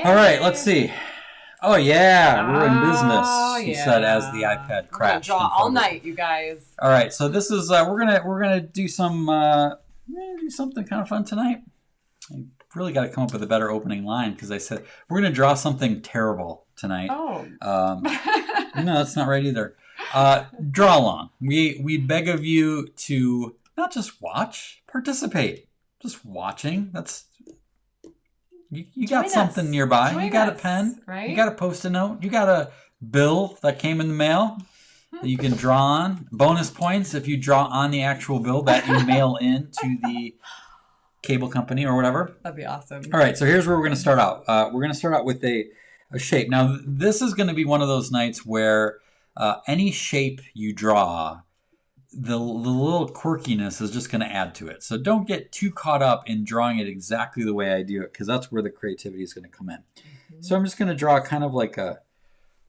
All right, let's see. Oh yeah, we're in business. She said as the iPad crashed. We're gonna draw all night, you guys. All right, so this is we're gonna do some do something kind of fun tonight. I really got to come up with a better opening line because I said we're gonna draw something terrible tonight. Oh. No, that's not right either. Draw along. We beg of you to not just watch, participate. Just watching. That's you got something nearby. You got a pen, right? You got a Post-it note. You got a bill that came in the mail that you can draw on. Bonus points if you draw on the actual bill that you mail in to the cable company or whatever. That'd be awesome. All right, so here's where we're going to start out. We're going to start out with a shape. Now, this is going to be one of those nights where any shape you draw, the little quirkiness is just going to add to it. So don't get too caught up in drawing it exactly the way I do it because that's where the creativity is going to come in. Mm-hmm. So I'm just going to draw kind of like a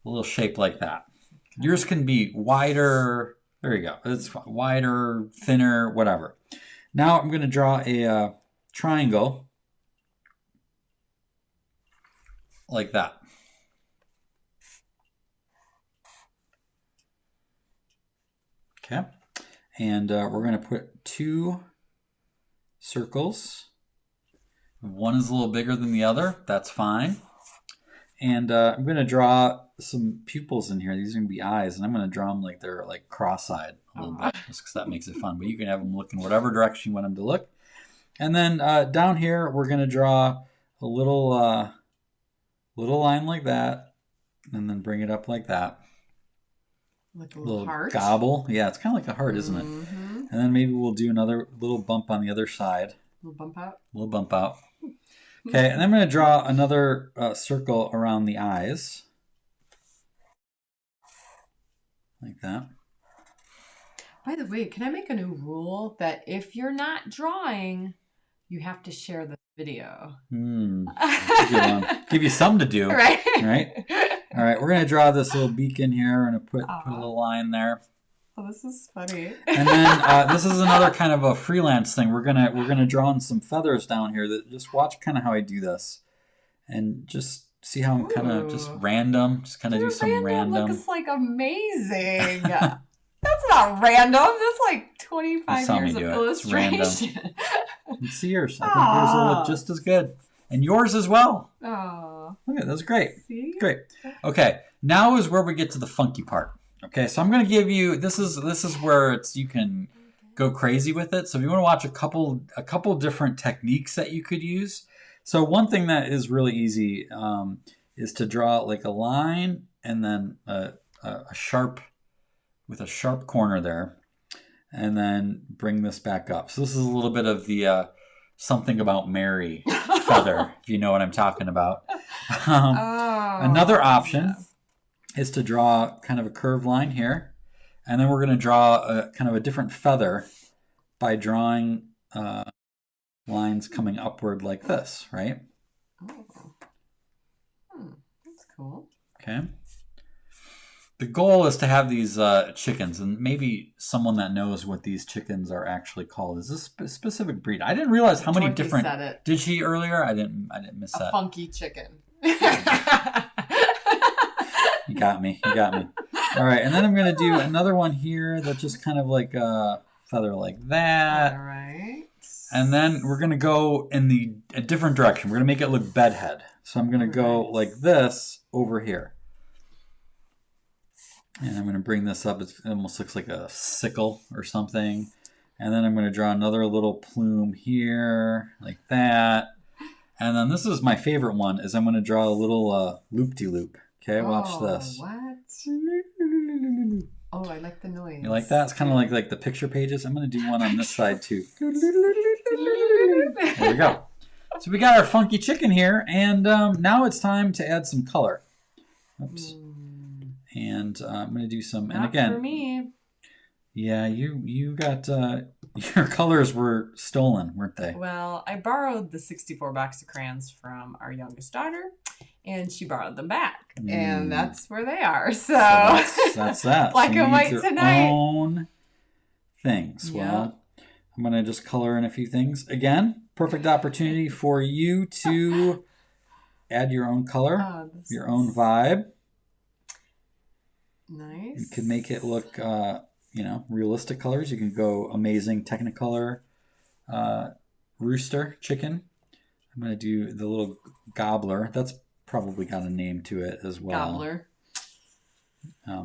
little shape like that. Yours can be wider. There you go. It's wider, thinner, whatever. Now I'm going to draw a triangle like that. Okay. And we're going to put two circles. One is a little bigger than the other. That's fine. And I'm going to draw some pupils in here. These are going to be eyes. And I'm going to draw them like they're like cross-eyed a little bit. Just because that makes it fun. But you can have them look in whatever direction you want them to look. And then down here, we're going to draw a little line like that. And then bring it up like that. Like a little heart? Gobble. Yeah, it's kind of like a heart, isn't it? Mm-hmm. And then maybe we'll do another little bump on the other side. Little bump out? Little bump out. Okay, and I'm going to draw another circle around the eyes. Like that. By the way, can I make a new rule that if you're not drawing, you have to share the video? That's a good one. Give you something to do. Right? Right? All right, we're going to draw this little beacon here. We're going to put a little line there. Oh, this is funny. And then this is another kind of a freelance thing. We're gonna draw in some feathers down here. That just watch kind of how I do this, and just see how I'm kind of just random. Just kind of do some random. Looks like amazing. That's not random. That's like 25 years of illustration. It's yours. I think yours will look just as good, and yours as well. Oh, look at that's great. See? Great. Okay, now is where we get to the funky part. Okay, so I'm going to give you, this is where you can go crazy with it. So if you want to watch a couple different techniques that you could use. So one thing that is really easy is to draw like a line and then a sharp corner there, and then bring this back up. So this is a little bit of the something about Mary feather, if you know what I'm talking about. Another option is to draw kind of a curved line here, and then we're going to draw a kind of a different feather by drawing lines coming upward like this, right? Oh, that's cool. Okay. The goal is to have these chickens, and maybe someone that knows what these chickens are actually called. Is this a specific breed? I didn't realize how many different. Said it. Did she earlier? I didn't miss that. A funky chicken. You got me. All right, and then I'm going to do another one here that's just kind of like a feather like that. All right. And then we're going to go in a different direction. We're going to make it look bedhead. So I'm going to go like this over here. And I'm going to bring this up. It almost looks like a sickle or something. And then I'm going to draw another little plume here like that. And then this is my favorite one, is I'm going to draw a little loop-de-loop. Okay, watch this. What? Oh, I like the noise. You like that? It's kind of like the picture pages. I'm going to do one on this side too. There we go. So we got our funky chicken here, and now it's time to add some color. Oops. And I'm going to do some. And again, for me. Yeah, you got your colors were stolen, weren't they? Well, I borrowed the 64 box of crayons from our youngest daughter, and she borrowed them back, and that's where they are. So that's that. Black and white tonight. Own things. Yeah. Well, I'm gonna just color in a few things again. Perfect opportunity for you to add your own color, your own vibe. Nice. You can make it look, realistic colors. You can go amazing Technicolor rooster chicken. I'm going to do the little gobbler. That's probably got a name to it as well. Gobbler.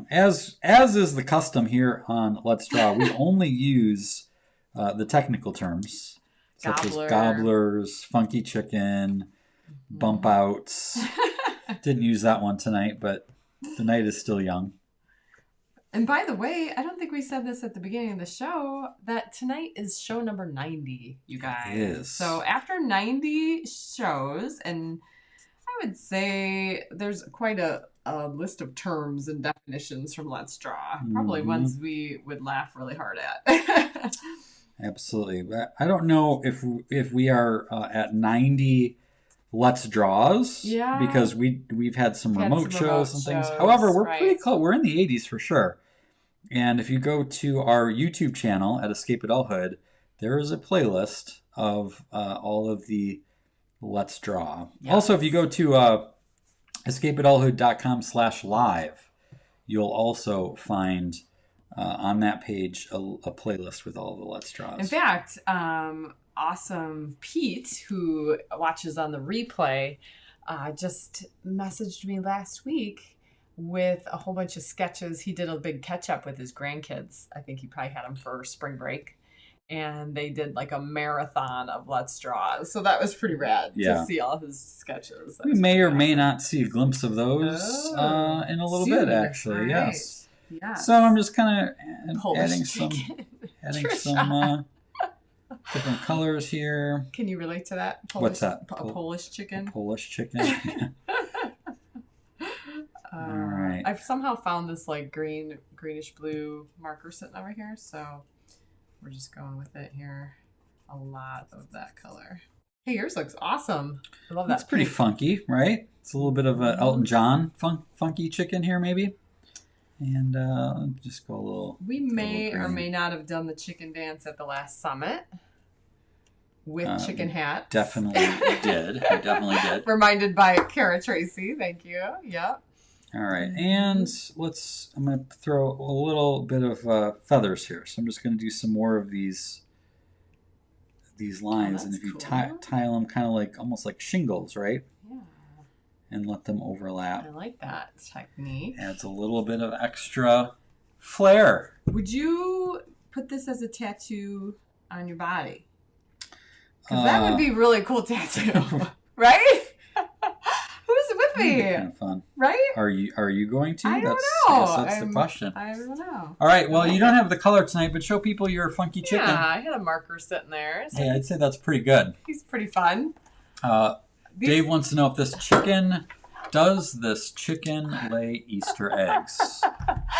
As is the custom here on Let's Draw, we only use the technical terms such as gobblers, funky chicken, bump outs. Didn't use that one tonight, but the night is still young. And by the way, I don't think we said this at the beginning of the show, that tonight is show number 90, you guys. It is. So after 90 shows, and I would say there's quite a list of terms and definitions from Let's Draw. Probably ones we would laugh really hard at. Absolutely. But I don't know if we are at 90 Let's Draws. Yeah. Because we've had some remote shows and things. However, we're pretty close. We're in the 80s for sure. And if you go to our YouTube channel at Escape Adulthood, there is a playlist of all of the Let's Draw. Yes. Also, if you go to escapeadulthood.com/live, you'll also find on that page a playlist with all the Let's Draws. In fact, awesome Pete, who watches on the replay, just messaged me last week with a whole bunch of sketches. He did a big catch-up with his grandkids. I think he probably had them for spring break. And they did like a marathon of Let's Draw. So that was pretty rad to see all his sketches. We may or may not see a glimpse of those in a little bit, actually. Right. Yes. So I'm just kind of adding some different colors here. Can you relate to that? What's that? A Polish chicken? A Polish chicken. All right. I've somehow found this like greenish blue marker sitting over here. So we're just going with it here. A lot of that color. Hey, yours looks awesome. I love that. It's pretty funky, right? It's a little bit of a Elton John funky chicken here, maybe. And just go a little. We may or may not have done the chicken dance at the last summit with chicken hats. Definitely did. We definitely did. Reminded by Kara Tracy. Thank you. Yep. All right, and I'm going to throw a little bit of feathers here. So I'm just going to do some more of these lines. And if you tile them kind of like, almost like shingles, right? Yeah. And let them overlap. I like that technique. Adds a little bit of extra flair. Would you put this as a tattoo on your body? Because that would be a really cool tattoo, right? With me. Kind of fun, right? Are you going to? I don't know. That's the question. I don't know. All right. Well, you don't have the color tonight, but show people your funky chicken. Yeah, I had a marker sitting there. So hey, I'd say that's pretty good. He's pretty fun. Dave wants to know if does this chicken lay Easter eggs?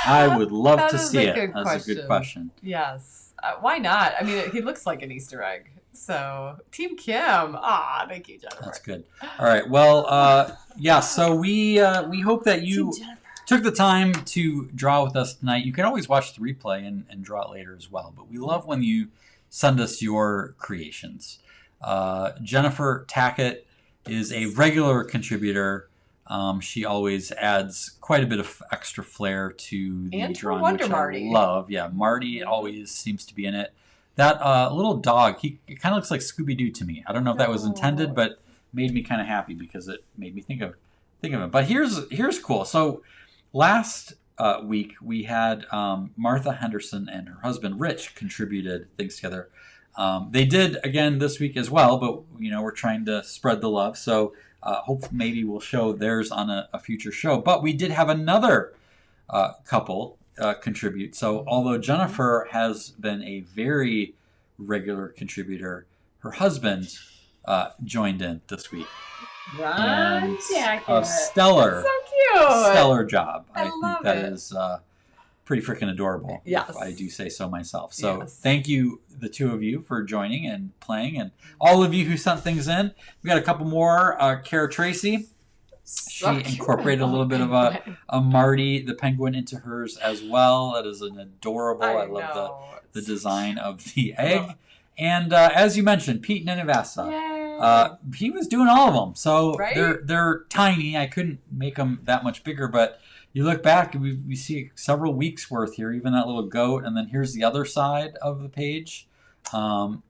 I would love to see it. That's a good question. Yes. Why not? I mean, he looks like an Easter egg. So, Team Kim. Thank you, Jennifer. That's good. All right. Well, so we hope that you took the time to draw with us tonight. You can always watch the replay and draw it later as well. But we love when you send us your creations. Jennifer Tackett is a regular contributor. She always adds quite a bit of extra flair to the drawing, which Marty. I love. Yeah, Marty always seems to be in it. That little dog, he kind of looks like Scooby-Doo to me. I don't know if that was intended, but made me kind of happy because it made me think of it. But here's cool. So last week we had Martha Henderson and her husband Rich contributed things together. They did again this week as well, but we're trying to spread the love. So hope maybe we'll show theirs on a future show. But we did have another couple contribute. So although Jennifer has been a very regular contributor, her husband joined in this week. Right. A stellar, so cute. Stellar job. I think that is pretty freaking adorable. Yes. If I do say so myself. So Thank you, the two of you, for joining and playing, and all of you who sent things in. We got a couple more. Kara Tracy. She incorporated a little bit of a Marty the penguin into hers as well. That is an adorable. I love the design of the egg. And as you mentioned, Pete Ninivasa He was doing all of them. So Right? they're tiny. I couldn't make them that much bigger, but you look back and we see several weeks worth here, even that little goat, and then here's the other side of the page. Am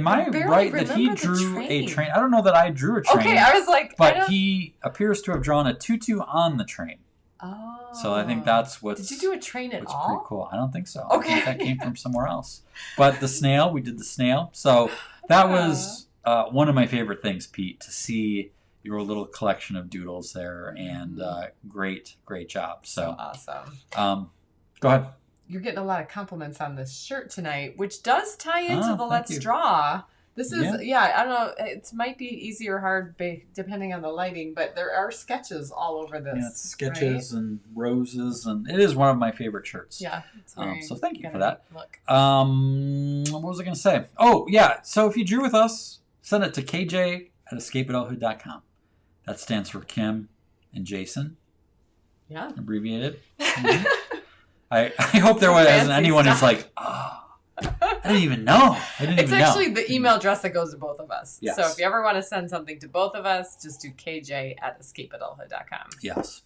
I right that he drew a train? I don't know that I drew a train. Okay, I was like, but he appears to have drawn a tutu on the train. Oh. So I think that's what's... Did you do a train at all? Pretty cool. I don't think so. Okay. I think that came from somewhere else. But the snail, we did the snail. So that was one of my favorite things, Pete, to see your little collection of doodles there. And great job. So awesome. Go ahead. You're getting a lot of compliments on this shirt tonight, which does tie into the Let's Draw. This is, I don't know, it might be easy or hard depending on the lighting, but there are sketches all over this. Yeah, it's sketches and roses, and it is one of my favorite shirts. Yeah. So thank you for that. Look. What was I going to say? Oh, yeah. So if you drew with us, send it to kj@escapeadulthood.com. That stands for Kim and Jason. Yeah. Abbreviated. Mm-hmm. I hope there wasn't anyone who's like, I didn't even know. It's actually the email address that goes to both of us. Yes. So if you ever want to send something to both of us, just do kj@escapeadulthood.com. Yes.